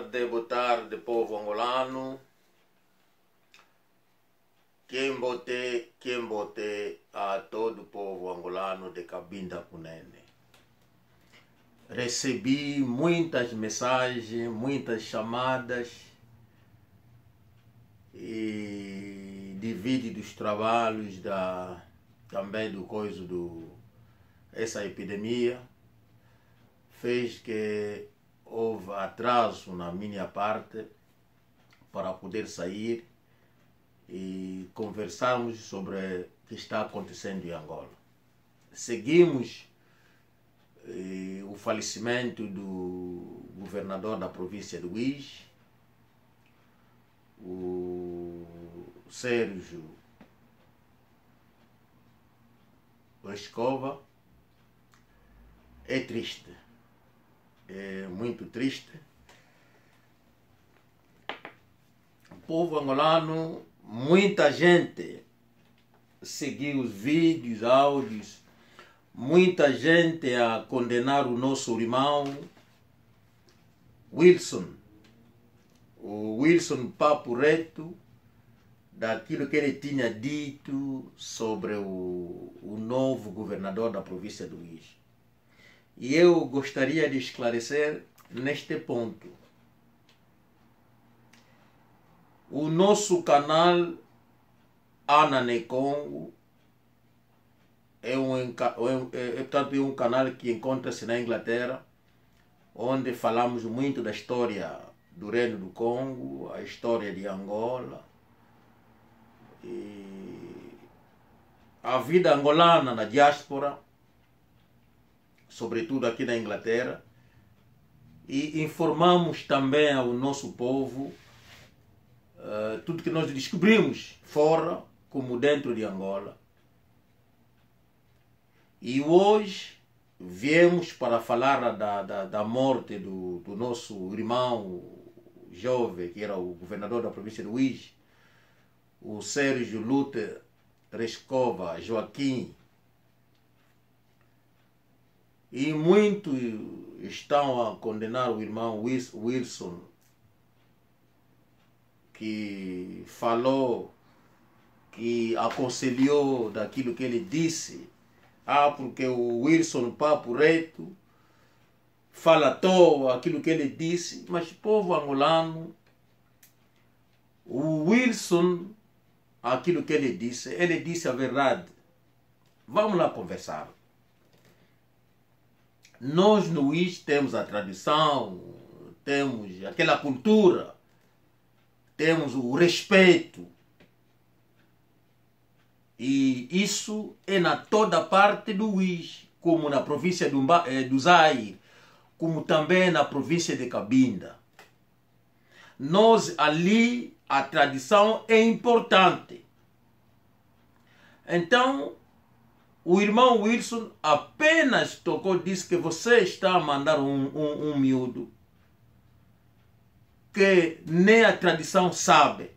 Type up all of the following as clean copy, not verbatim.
boa tarde, povo angolano. Quem bote a todo o povo angolano de Cabinda Cunene. Recebi muitas mensagens, muitas chamadas e de vídeo dos trabalhos também do coisa essa epidemia fez que houve atraso na minha parte para poder sair e conversarmos sobre o que está acontecendo em Angola. Seguimos o falecimento do governador da província do Uís, o Sérgio Escova. É triste, é muito triste. O povo angolano, muita gente seguiu os vídeos, áudios, muita gente a condenar o nosso irmão Wilson, o Wilson Papo Reto, daquilo que ele tinha dito sobre o novo governador da província do Uís. E eu gostaria de esclarecer neste ponto. O nosso canal Anane Congo é um canal que encontra-se na Inglaterra, onde falamos muito da história do Reino do Congo, a história de Angola, e a vida angolana na diáspora, sobretudo aqui na Inglaterra, e informamos também ao nosso povo tudo que nós descobrimos fora como dentro de Angola. E hoje viemos para falar da morte do nosso irmão jovem, que era o governador da província do Uís, o Sérgio Luther Escova Joaquim. E muitos estão a condenar o irmão Wilson, que falou, que aconselhou daquilo que ele disse. Porque o Wilson Papo Reto fala à toa aquilo que ele disse. Mas povo angolano, o Wilson, aquilo que ele disse a verdade. Vamos lá conversar. Nós no Uís temos a tradição, temos aquela cultura, temos o respeito. E isso é na toda parte do Uís, como na província do Zaire, como também na província de Cabinda. Nós ali, a tradição é importante. Então, o irmão Wilson apenas tocou, disse que você está a mandar um miúdo que nem a tradição sabe.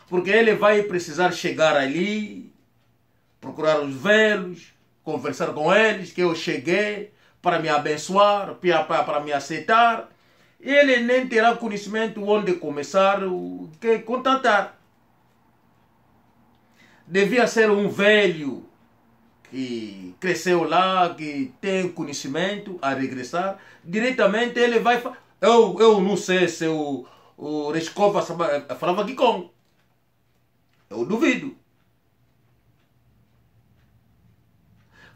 Porque ele vai precisar chegar ali, procurar os velhos, conversar com eles, que eu cheguei para me abençoar, para me aceitar. Ele nem terá conhecimento onde começar, o que contatar. Devia ser um velho que cresceu lá, que tem conhecimento a regressar. Diretamente ele vai falar. Eu não sei se o Escova falava aqui com. Eu duvido.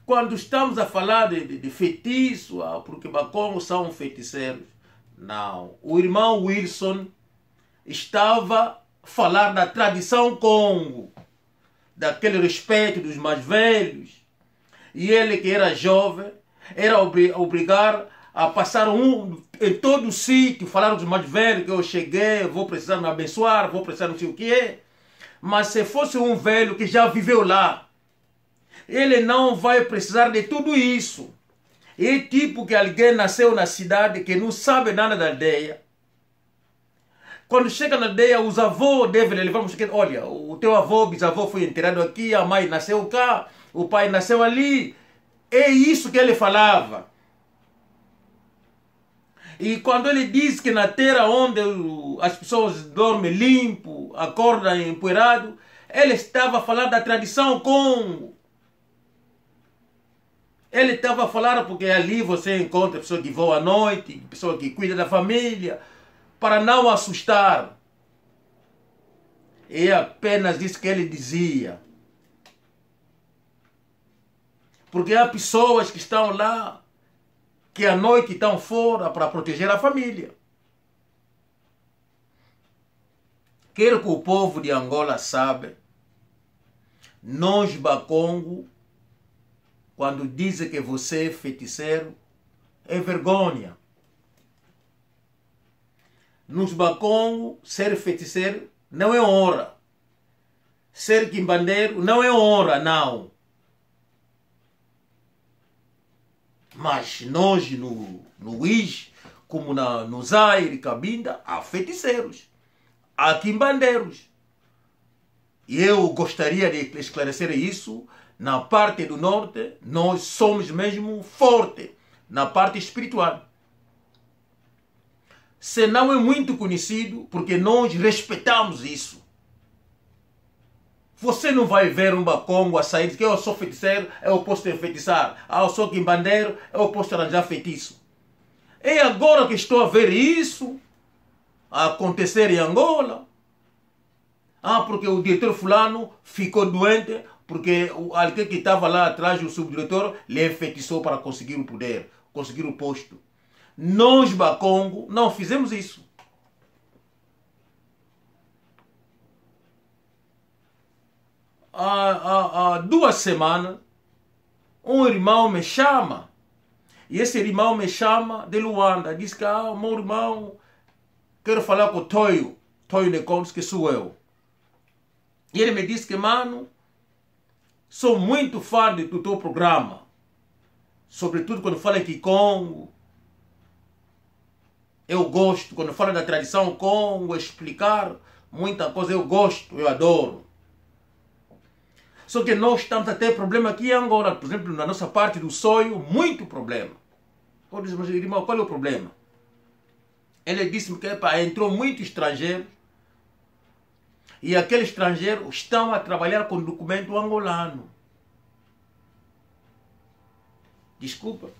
Quando estamos a falar de feitiço, porque Bacongo são feiticeiros. Não. O irmão Wilson estava a falar da tradição Congo, daquele respeito dos mais velhos. E ele, que era jovem, era obrigar a passar em todo o sítio, falar dos mais velhos, que eu cheguei, vou precisar me abençoar, vou precisar não sei o que é. Mas se fosse um velho que já viveu lá, ele não vai precisar de tudo isso. É tipo que alguém nasceu na cidade que não sabe nada da aldeia. Quando chega na aldeia, os avós devem levar um chiquete. Olha, o teu avô, bisavô foi enterrado aqui, a mãe nasceu cá, o pai nasceu ali. É isso que ele falava. E quando ele diz que na terra onde as pessoas dormem limpo, acordam empoeirado, ele estava a falar da tradição Congo. Ele estava a falar porque ali você encontra pessoa que voa à noite, pessoa que cuida da família, para não assustar. É apenas isso que ele dizia. Porque há pessoas que estão lá, que à noite estão fora para proteger a família. Quero que o povo de Angola saiba, nós, Bakongo, quando dizem que você é feiticeiro, é vergonha. Nos Bakongo, ser feiticeiro não é honra. Ser quimbandeiro não é honra, não. Mas nós, no Uís, como no Zaire e Cabinda, há feiticeiros, há quimbandeiros. E eu gostaria de esclarecer isso. Na parte do norte, nós somos mesmo fortes na parte espiritual. Se não é muito conhecido, porque nós respeitamos isso. Você não vai ver um Bakongo a sair, que eu sou feiticeiro, eu posso enfeitiçar. Eu sou quimbandeiro, eu posso arranjar feitiço. É agora que estou a ver isso a acontecer em Angola. Porque o diretor fulano ficou doente, porque aquele que estava lá atrás, o subdiretor, lhe enfeitiçou para conseguir o poder, conseguir o posto. Nós, Bakongo, não fizemos isso. Há 2 semanas, um irmão me chama. E esse irmão me chama de Luanda. Diz que, meu irmão, quero falar com o Toyo Necombs, que sou eu. E ele me disse que, mano, sou muito fã do teu programa. Sobretudo quando fala em Kikongo. Eu gosto. Quando fala da tradição Congo, explicar muita coisa, eu gosto, eu adoro. Só que nós estamos a ter problema aqui em Angola, por exemplo, na nossa parte do sonho, muito problema. Eu disse, mas irmão, qual é o problema? Ele disse-me que entrou muito estrangeiro e aqueles estrangeiros estão a trabalhar com documento angolano. Desculpa.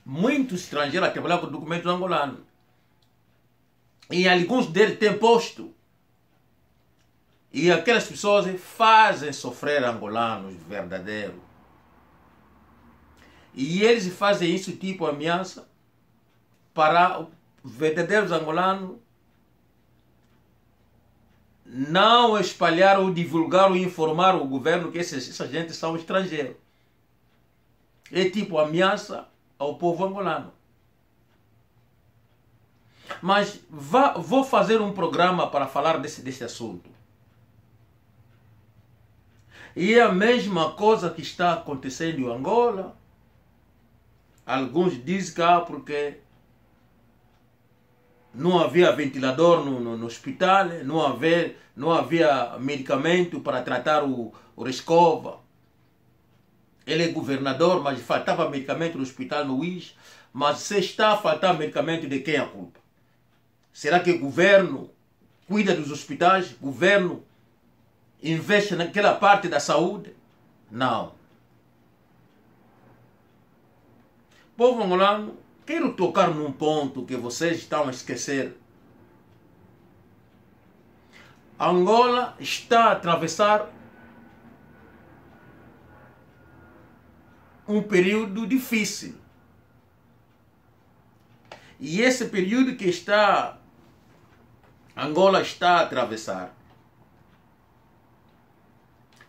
Muitos estrangeiros a trabalhar com documento angolano. E alguns deles têm posto. E aquelas pessoas fazem sofrer angolanos verdadeiros. E eles fazem isso tipo ameaça para verdadeiros angolanos não espalhar ou divulgar ou informar o governo que essa gente são estrangeiros. É tipo ameaça ao povo angolano. Mas vou fazer um programa para falar desse assunto. E é a mesma coisa que está acontecendo em Angola. Alguns dizem que porque não havia ventilador no hospital, não havia medicamento para tratar o Rescova. Ele é governador, mas faltava medicamento no hospital no Uís. Mas se está a faltar medicamento, de quem é a culpa? Será que o governo cuida dos hospitais? O governo investe naquela parte da saúde? Não. Povo angolano, quero tocar num ponto que vocês estão a esquecer. Angola está a atravessar um período difícil. E esse período que Angola está a atravessar,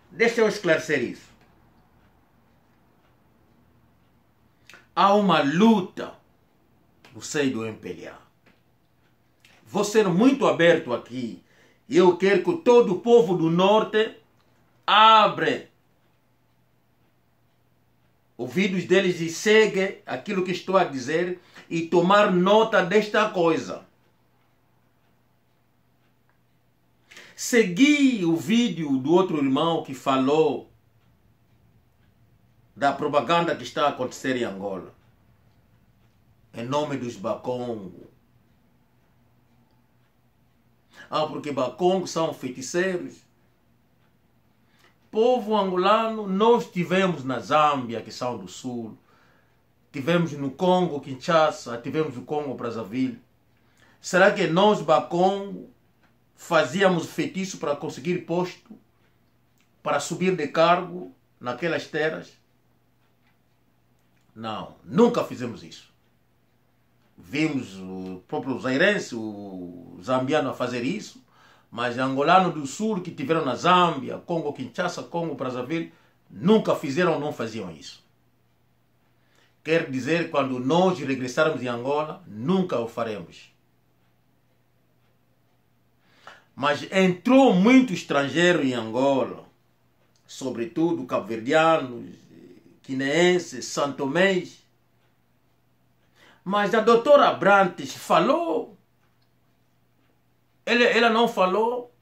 deixa eu esclarecer isso. Há uma luta no seio do MPLA. Vou ser muito aberto aqui. Eu quero que todo o povo do norte abra ouvidos deles e segue aquilo que estou a dizer e tomar nota desta coisa. Segui o vídeo do outro irmão que falou da propaganda que está a acontecer em Angola, em nome dos Bakongo. Porque Bakongo são feiticeiros. Povo angolano, nós tivemos na Zâmbia, que são do sul, tivemos no Congo, Kinshasa, tivemos no Congo, Brazzaville. Será que nós, Bakongo, fazíamos feitiço para conseguir posto, para subir de cargo naquelas terras? Não, nunca fizemos isso. Vimos o próprio zairense, o zambiano a fazer isso, mas angolano do sul que tiveram na Zâmbia, Congo, Kinshasa, Congo, Brazzaville, nunca fizeram, não faziam isso. Quer dizer, quando nós regressarmos em Angola, nunca o faremos. Mas entrou muito estrangeiro em Angola, sobretudo cabo-verdianos, guineenses, santomés. Mas a doutora Abrantes falou, ela não falou,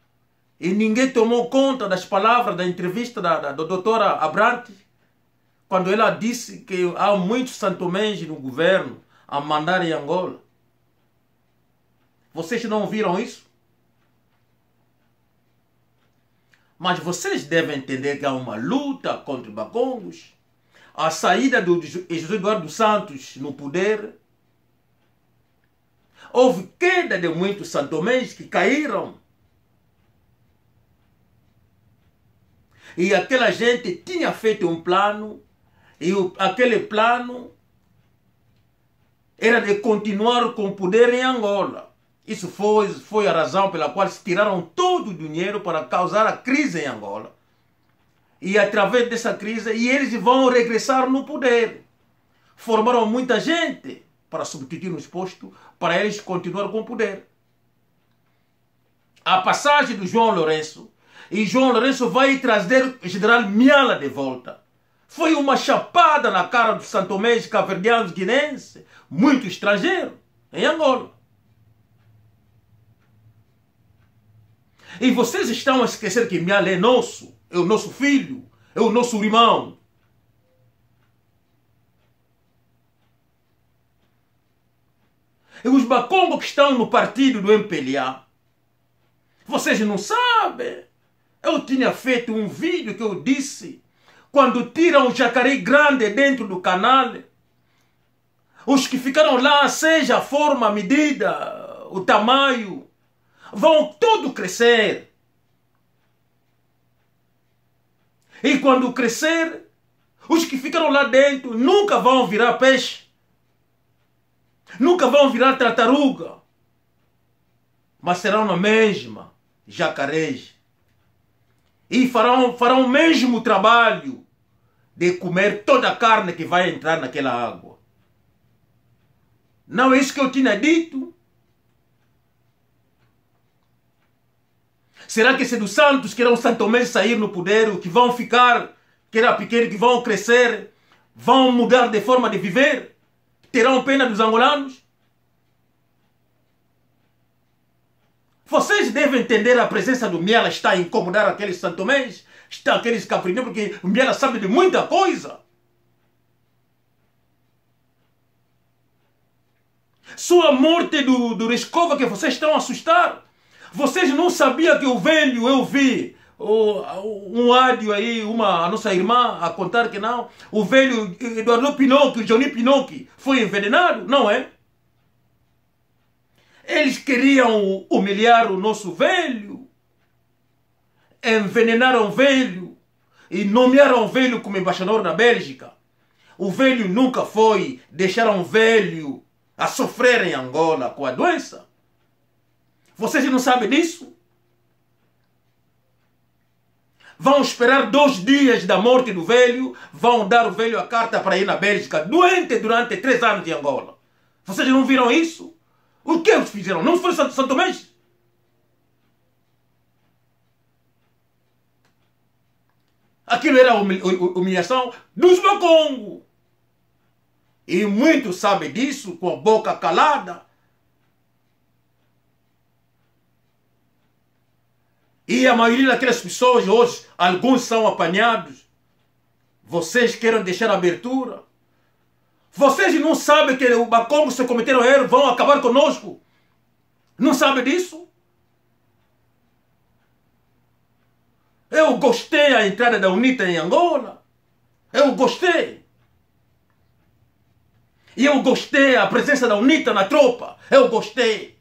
e ninguém tomou conta das palavras da entrevista da doutora Abrantes, quando ela disse que há muitos santomenses no governo a mandar em Angola. Vocês não viram isso? Mas vocês devem entender que há uma luta contra os Bakongos. A saída do José Eduardo dos Santos no poder. Houve queda de muitos santomenses que caíram. E aquela gente tinha feito um plano. E aquele plano era de continuar com o poder em Angola. Isso foi a razão pela qual se tiraram todo o dinheiro para causar a crise em Angola. E através dessa crise, eles vão regressar no poder. Formaram muita gente para substituir nos postos, para eles continuar com o poder. A passagem do João Lourenço, e João Lourenço vai trazer o general Miala de volta. Foi uma chapada na cara dos santomés, cabo-verdianos, guineenses, muito estrangeiro, em Angola. E vocês estão a esquecer que Miala é nosso, é o nosso filho, é o nosso irmão. E os Bakongo que estão no partido do MPLA, vocês não sabem. Eu tinha feito um vídeo que eu disse, quando tiram o jacaré grande dentro do canal, os que ficaram lá, seja a forma, a medida, o tamanho, vão tudo crescer. E quando crescer, os que ficaram lá dentro nunca vão virar peixe. Nunca vão virar tartaruga. Mas serão na mesma jacarés. E farão o mesmo trabalho de comer toda a carne que vai entrar naquela água. Não é isso que eu tinha dito? Será que se dos santos que eram santomenses sair no poder, o que vão ficar, que era pequeno, que vão crescer, vão mudar de forma de viver? Terão pena dos angolanos? Vocês devem entender a presença do Miala está a incomodar aqueles santomenses, está aqueles cabo-verdianos, porque o Miala sabe de muita coisa. Sua morte do Rescova que vocês estão a assustar. Vocês não sabiam que o velho, eu vi um áudio aí, a nossa irmã a contar que não, o velho Eduardo Pinocchio, Johnny Pinocchio, foi envenenado, não é? Eles queriam humilhar o nosso velho, envenenaram o velho e nomearam o velho como embaixador na Bélgica. O velho nunca foi, deixaram o velho a sofrer em Angola com a doença. Vocês não sabem disso? Vão esperar 2 dias da morte do velho, vão dar o velho a carta para ir na Bélgica, doente durante 3 anos em Angola. Vocês não viram isso? O que eles fizeram? Não foi Santo Tomés? Aquilo era a humilhação dos Bakongo. E muitos sabem disso, com a boca calada. E a maioria daquelas pessoas, hoje, alguns são apanhados, Vocês querem deixar a abertura? Vocês não sabem que o Bakongo, se cometeram erro, vão acabar conosco? Não sabem disso? Eu gostei da entrada da UNITA em Angola. Eu gostei. E eu gostei da presença da UNITA na tropa. Eu gostei.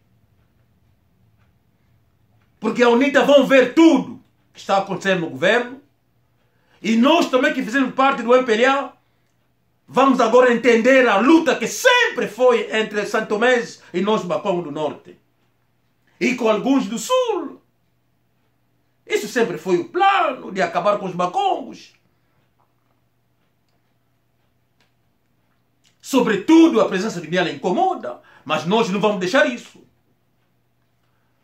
Porque a UNITA vão ver tudo que está acontecendo no governo. E nós também que fizemos parte do MPLA, vamos agora entender a luta que sempre foi entre Santomenses e nós Bakongo do Norte. E com alguns do Sul. Isso sempre foi o plano de acabar com os Bakongos. Sobretudo a presença de Biala incomoda, mas nós não vamos deixar isso.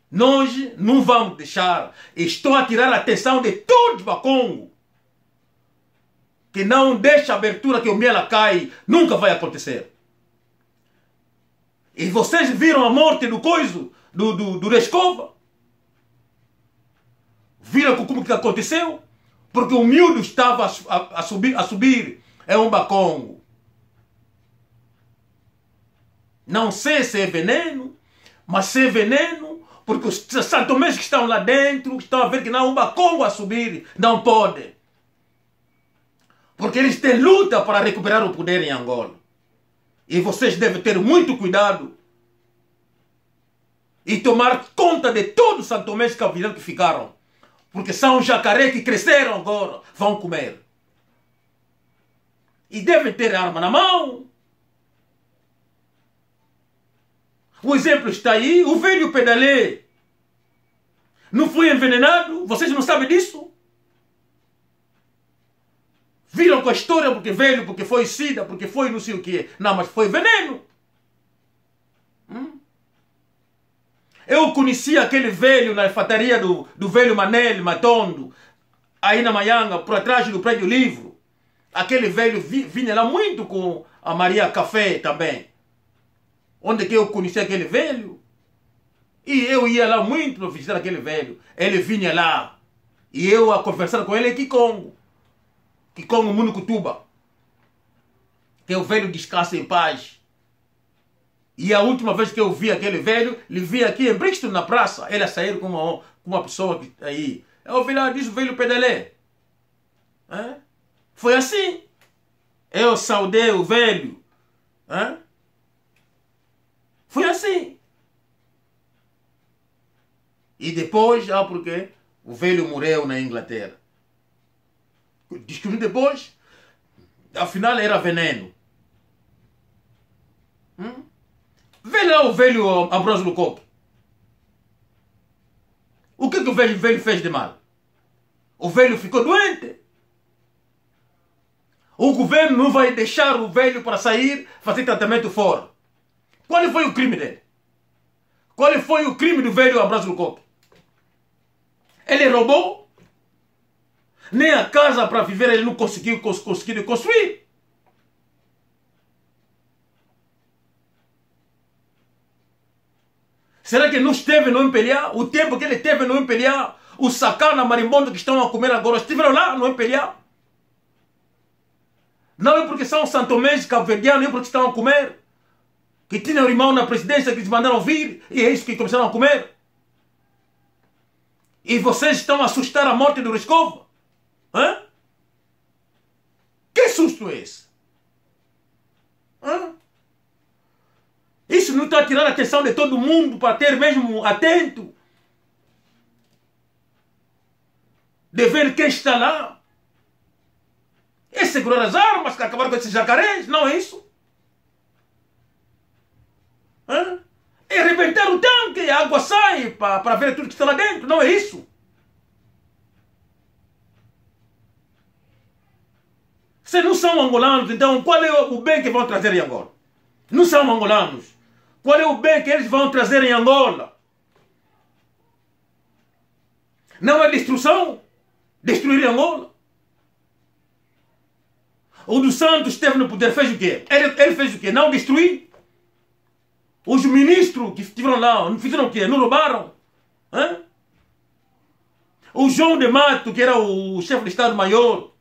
Nós não vamos deixar. Estou a tirar a atenção de todos os Bakongo. Que não deixa a abertura que o Biala cai, nunca vai acontecer. E vocês viram a morte do coiso, do Rescova? Viram como que aconteceu? Porque o miúdo estava a subir. É um Bakongo. Não sei se é veneno, mas se é veneno, porque os santomenses que estão lá dentro estão a ver que não é um Bakongo a subir. Não pode. Porque eles têm luta para recuperar o poder em Angola. E vocês devem ter muito cuidado e tomar conta de todos os santomenses que ficaram. Porque são jacaré que cresceram agora, vão comer. E devem ter arma na mão. O exemplo está aí, o velho Pedalé não foi envenenado, vocês não sabem disso? Viram com a história porque velho, porque foi sida, porque foi não sei o que. Não, mas foi veneno. Eu conhecia aquele velho na fataria do velho Manel Matondo, aí na Maianga, por atrás do prédio Livro. Aquele velho vinha lá muito com a Maria Café também. Onde que eu conhecia aquele velho? E eu ia lá muito para visitar aquele velho. Ele vinha lá. E eu a conversar com ele em Kikongo. Kikongo Munucutuba. Que o velho descansa em paz. E a última vez que eu vi aquele velho, ele vi aqui em Brixton, na praça, ele a sair com uma pessoa que aí. Eu vi lá, diz o velho Pedalé. Foi assim. Eu saudei o velho. Foi assim. E depois, porque o velho morreu na Inglaterra. Diz que depois, afinal era veneno. Vê lá o velho Ambrósio Lucoque. O que o velho fez de mal? O velho ficou doente. O governo não vai deixar o velho para sair, fazer tratamento fora. Qual foi o crime dele? Qual foi o crime do velho Ambrósio Lucoque? Ele roubou. Nem a casa para viver ele não conseguiu construir. Será que não esteve no MPLA? O tempo que ele esteve no MPLA, os sacana marimbondo que estão a comer agora, estiveram lá no MPLA? Não é porque são santomenses, cabo-verdianos, não é porque estão a comer. Que tinham irmão na presidência que eles mandaram vir, e é isso que começaram a comer. E vocês estão a assustar a morte do Rescova? Que susto é esse? Isso não está a tirar a atenção de todo mundo para ter mesmo atento? De ver quem está lá? É segurar as armas, acabar com esses jacarés? Não é isso? É arrebentar o tanque, a água sai para ver tudo que está lá dentro? Não é isso? Se não são angolanos, então qual é o bem que vão trazer em Angola? Não são angolanos. Qual é o bem que eles vão trazer em Angola? Não é destruição? Destruir Angola? O dos Santos esteve no poder, fez o quê? Ele fez o quê? Não destruir? Os ministros que estiveram lá, não fizeram o quê? Não roubaram? O João de Mato, que era o chefe de Estado-Maior,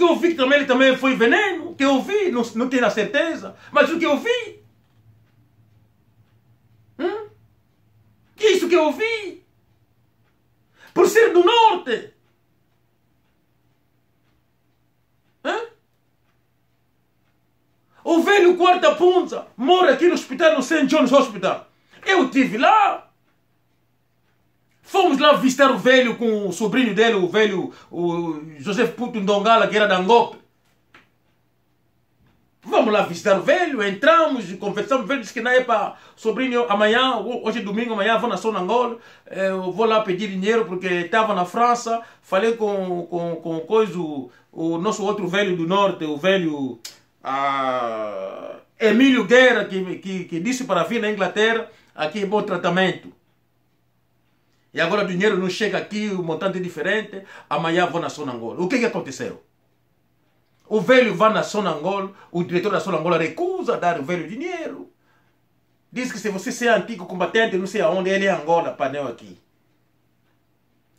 que eu vi que também ele também foi veneno, que eu vi, não tenho a certeza, mas o que eu vi. Que isso que eu vi. Por ser do norte. O velho Quarta Punza mora aqui no hospital, no St. John's Hospital. Eu estive lá. Fomos lá visitar o velho com o sobrinho dele, o velho, o José Puto Ndongala, que era da Angope. Vamos lá visitar o velho, entramos, conversamos. O velho disse que não é para sobrinho, amanhã, hoje é domingo, amanhã vou na zona Angola. Eu vou lá pedir dinheiro porque estava na França. Falei com coisa, o nosso outro velho do norte, o velho Emílio Guerra, que disse para vir na Inglaterra, aqui é bom tratamento. E agora o dinheiro não chega aqui, o montante é diferente. Amanhã vou na zona Angola. O que aconteceu? O velho vai na zona Angola, o diretor da zona Angola recusa dar o velho dinheiro. Diz que se você é antigo combatente, não sei aonde, ele é Angola, panel aqui.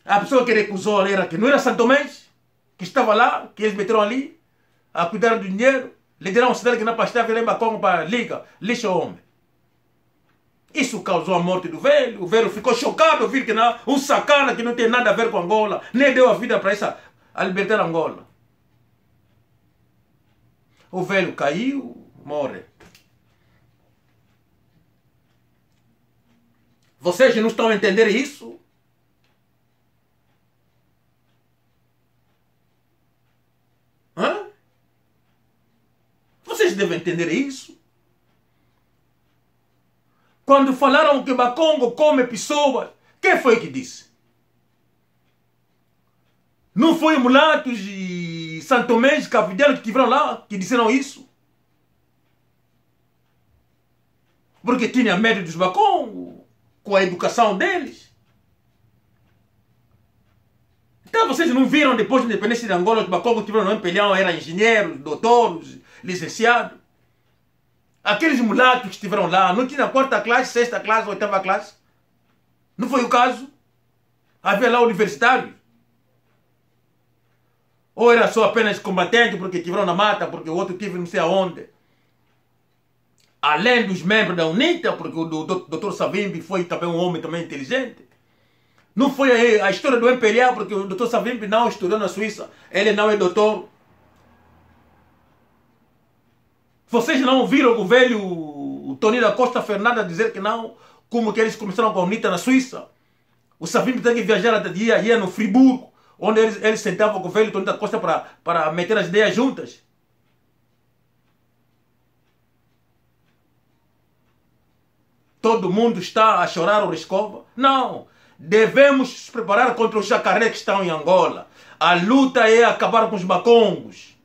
A pessoa que recusou era que não era Santo Tomé, que estava lá, que eles meteram ali, a cuidar do dinheiro. Lhe deram um sinal que não pastava, ele embarcou para lixa o homem. Isso causou a morte do velho. O velho ficou chocado, viu que não, um sacana que não tem nada a ver com Angola, nem deu a vida para essa, a libertar Angola. O velho caiu, morre. Vocês não estão a entender isso? Vocês devem entender isso. Quando falaram que Bakongo come pessoas, quem foi que disse? Não foi mulatos e santomenses, capidianos que estiveram lá, que disseram isso? Porque tinha medo dos Bakongo, com a educação deles. Então vocês não viram depois da independência de Angola, os Bakongo que estiveram no Empelhão, eram engenheiros, doutores, licenciados. Aqueles mulatos que estiveram lá, não tinha quarta classe, sexta classe, oitava classe? Não foi o caso? Havia lá universitários? Ou era só apenas combatente porque estiveram na mata, porque o outro tive não sei aonde? Além dos membros da UNITA, porque o Dr. Savimbi foi também um homem também inteligente. Não foi a história do Imperial, porque o Dr. Savimbi não estudou na Suíça, ele não é doutor. Vocês não viram o velho Tony da Costa Fernanda dizer que não, como que eles começaram com a UNITA na Suíça? O Savimbi tem que viajar ia no Friburgo, onde eles sentavam com o velho Tony da Costa para meter as ideias juntas. Todo mundo está a chorar o Rescova? Não. Devemos nos preparar contra os jacaré que estão em Angola. A luta é acabar com os Bakongos.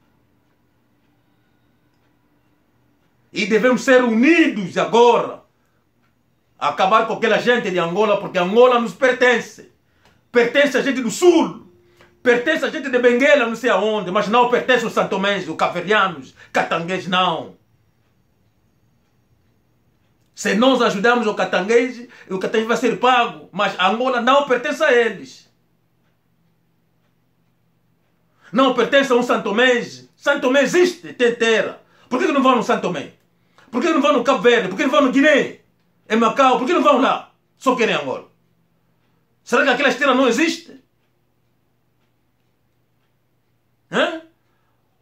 E devemos ser unidos agora. Acabar com aquela gente de Angola, porque Angola nos pertence. Pertence a gente do Sul. Pertence a gente de Benguela, não sei aonde. Mas não pertence aos santomenses, os caverianos, catangueses, não. Se nós ajudarmos o catanguese vai ser pago. Mas Angola não pertence a eles. Não pertence a um santomense. Santomé existe, tem terra. Por que não vão no Santomé? Por que não vão no Cabo Verde? Por que não vão no Guiné? Em Macau? Por que não vão lá? Só querem Angola. Será que aquelas terras não existem?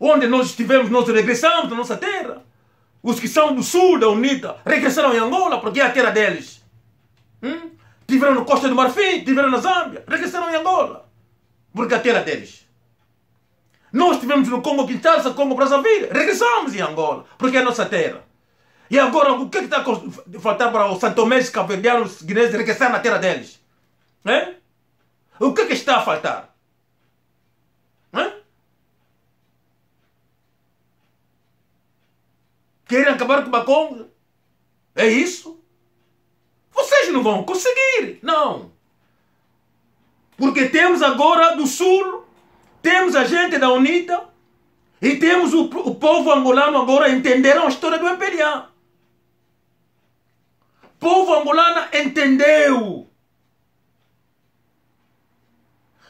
Onde nós estivemos, nós regressamos da nossa terra. Os que são do sul da UNITA regressaram em Angola porque é a terra deles. Tiveram no Costa do Marfim, tiveram na Zâmbia, regressaram em Angola porque é a terra deles. Nós estivemos no Congo Kinshasa, Congo Brazzaville, regressamos em Angola porque é a nossa terra. E agora o que está a faltar para os santomenses, cabo-verdianos, guineenses regressar na terra deles? O que está a faltar? Querem acabar com o Bakongo? É isso? Vocês não vão conseguir, não. Porque temos agora do Sul, temos a gente da UNITA e temos o povo angolano agora entenderam a história do Imperial. O povo angolano entendeu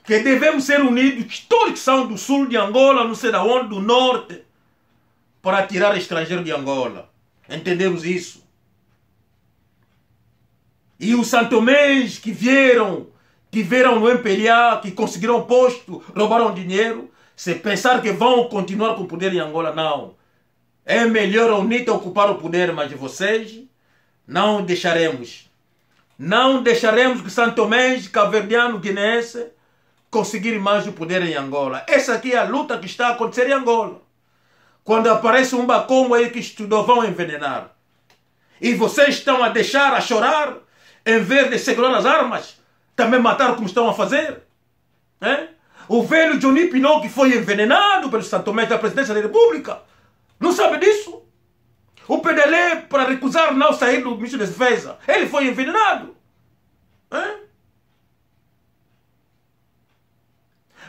que devemos ser unidos, todos que são do sul de Angola, não sei de onde, do norte, para tirar estrangeiro de Angola. Entendemos isso? E os santomés que vieram no MPLA, que conseguiram posto, roubaram dinheiro, se pensar que vão continuar com o poder em Angola, não. É melhor a UNITA ocupar o poder, mas vocês não deixaremos. Não deixaremos que santomés, cabo-verdiano, guineense conseguirem mais o poder em Angola. Essa aqui é a luta que está a acontecer em Angola. Quando aparece um bacongo aí que estudou, vão envenenar. E vocês estão a deixar, a chorar, em vez de segurar as armas, também matar como estão a fazer. O velho Johnny Pinot, que foi envenenado pelos santomés da presidência da República, não sabe disso? O PDL, para recusar não sair do ministro da Defesa, ele foi envenenado.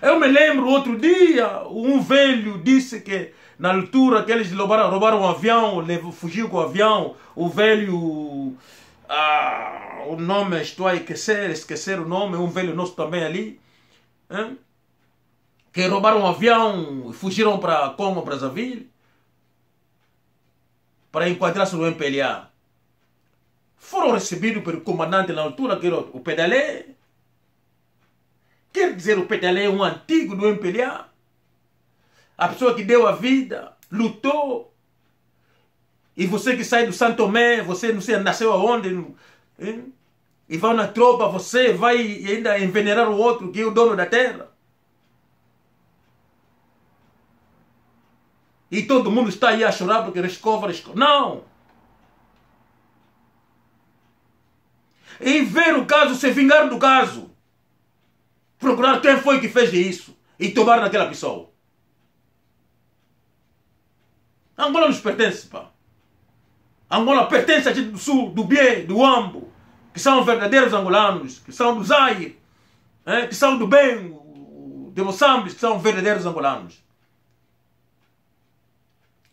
Eu me lembro outro dia, um velho disse que na altura que eles roubaram um avião, fugiu com o avião, o velho, o nome, estou a esquecer o nome, um velho nosso também ali, que roubaram um avião e fugiram para Congo, Brazzaville, para enquadrar-se no MPLA. Foram recebidos pelo comandante na altura, que era o PDL. Quer dizer, o PDL é um antigo do MPLA. A pessoa que deu a vida, lutou. E você que sai do Santo Tomé, você não sei, nasceu aonde, e vai na tropa, você vai ainda envenenar o outro, que é o dono da terra. E todo mundo está aí a chorar porque Rescova. Não! E ver o caso, se vingar do caso. Procurar quem foi que fez isso. E tomar naquela pessoa. Angola nos pertence, pá. Angola pertence a gente do sul, do Bié, do Ambo, que são verdadeiros angolanos, que são do Zaire, que são do Bengo, de Moçambique, que são verdadeiros angolanos.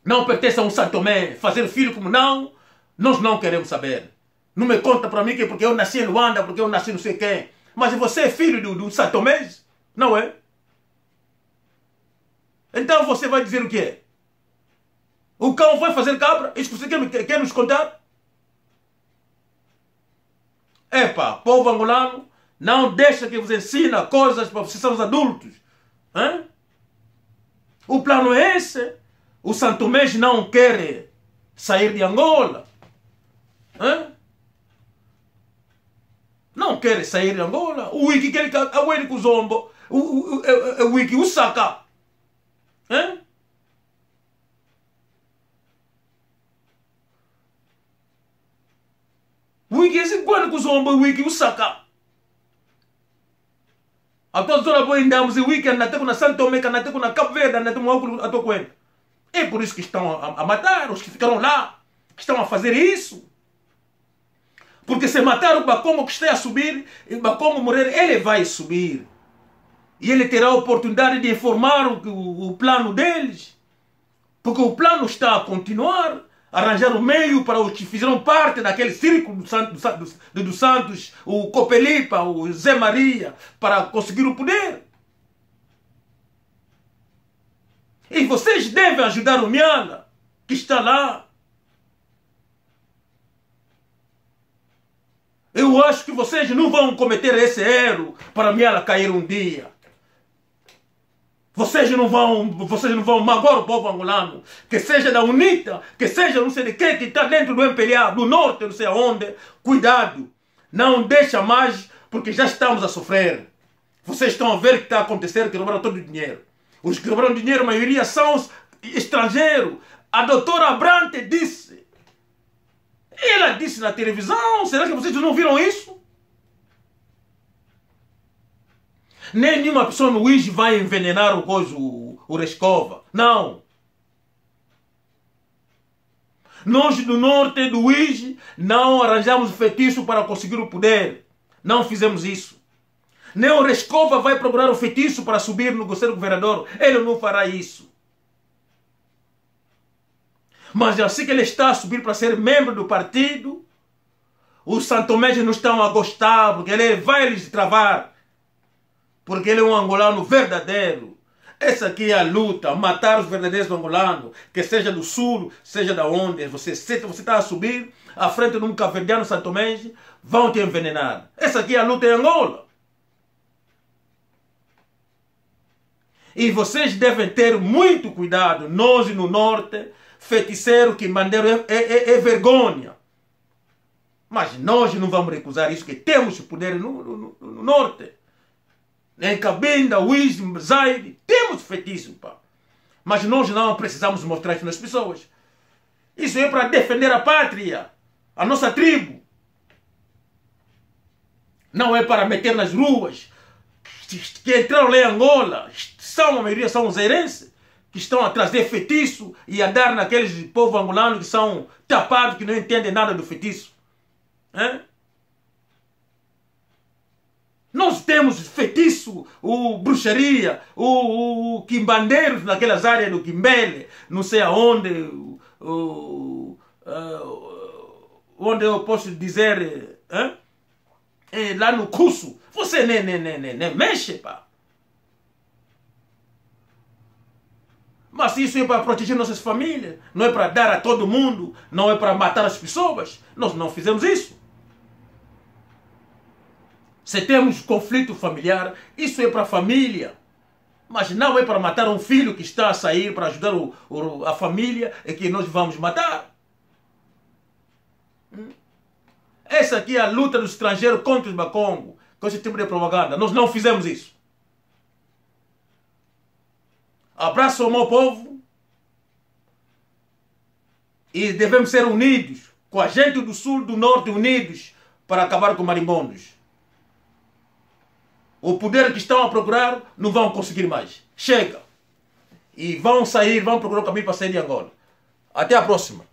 Não pertence a um Santo Tomé, fazer filho como não, nós não queremos saber. Não me conta para mim que é porque eu nasci em Luanda, porque eu nasci não sei quem. Mas você é filho do Santo Tomé? Não é? Então você vai dizer o quê? O cão vai fazer cabra? Isso que você quer nos contar? Epa, povo angolano, não deixa que vos ensina coisas para vocês são os adultos. O plano é esse. O Santo Tomé não quer sair de Angola. Não quer sair de Angola. O Wiki quer que o Wiki o Zombo. O Wiki o Saka. O Wiki esse quando que o Zombo, o Wiki o Saka. A todos os horas andamos o Wiki anda na Santo Tomé, anda na Cabo Verde, anda a tua coisa. É por isso que estão a matar os que ficaram lá, que estão a fazer isso. Porque se matar o Bacongo que está a subir, e o Bacongo morrer, ele vai subir. E ele terá a oportunidade de informar o plano deles. Porque o plano está a continuar, arranjar um meio para os que fizeram parte daquele círculo do Santos, o Copelipa, o Zé Maria, para conseguir o poder. E vocês devem ajudar o Miala, que está lá. Eu acho que vocês não vão cometer esse erro para Miala cair um dia. Vocês não vão magoar o povo angolano. Que seja da UNITA, que seja não sei de quem, que está dentro do MPLA, do norte, não sei aonde. Cuidado. Não deixa mais, porque já estamos a sofrer. Vocês estão a ver o que está a acontecer, que roubaram todo o dinheiro. Os que roubaram dinheiro, a maioria são estrangeiros. A doutora Abrante disse. Ela disse na televisão. Será que vocês não viram isso? Nenhuma pessoa no Uíge vai envenenar o Rescova. Não. Nós do norte do Uíge não arranjamos feitiço para conseguir o poder. Não fizemos isso. Nem o Rescova vai procurar o feitiço para subir no conselho governador. Ele não fará isso. Mas assim que ele está a subir para ser membro do partido, os santomenses não estão a gostar, porque ele vai lhes travar. porque ele é um angolano verdadeiro. Essa aqui é a luta, matar os verdadeiros angolanos, que seja do sul, seja da onde, você está a subir à frente de um caverdiano santomense, vão te envenenar. Essa aqui é a luta em Angola. E vocês devem ter muito cuidado, nós no norte, feiticeiro que manderam é vergonha. Mas nós não vamos recusar isso, que temos poder no norte. Em Cabinda, Wisdom, Zaire, temos feitiço, pá. Mas nós não precisamos mostrar isso nas pessoas. Isso é para defender a pátria, a nossa tribo. Não é para meter nas ruas. Que entraram lá em Angola, a maioria são os herenses, que estão a trazer feitiço e a dar naqueles povos angolanos que são tapados, que não entendem nada do feitiço. Nós temos feitiço, bruxaria, quimbandeiros naquelas áreas do Quimbele, não sei aonde, onde eu posso dizer, lá no curso, você nem mexe, pá. Mas isso é para proteger nossas famílias, não é para dar a todo mundo, não é para matar as pessoas. Nós não fizemos isso. Se temos conflito familiar, isso é para a família. Mas não é para matar um filho que está a sair para ajudar a família e que nós vamos matar. Essa aqui é a luta do estrangeiro contra os Bakongo, com esse tipo de propaganda. Nós não fizemos isso. Abraço ao meu povo. E devemos ser unidos, com a gente do sul, do norte, unidos, para acabar com marimbondos. O poder que estão a procurar não vão conseguir mais. Chega. E vão sair, vão procurar o caminho para sair de Angola. Até a próxima.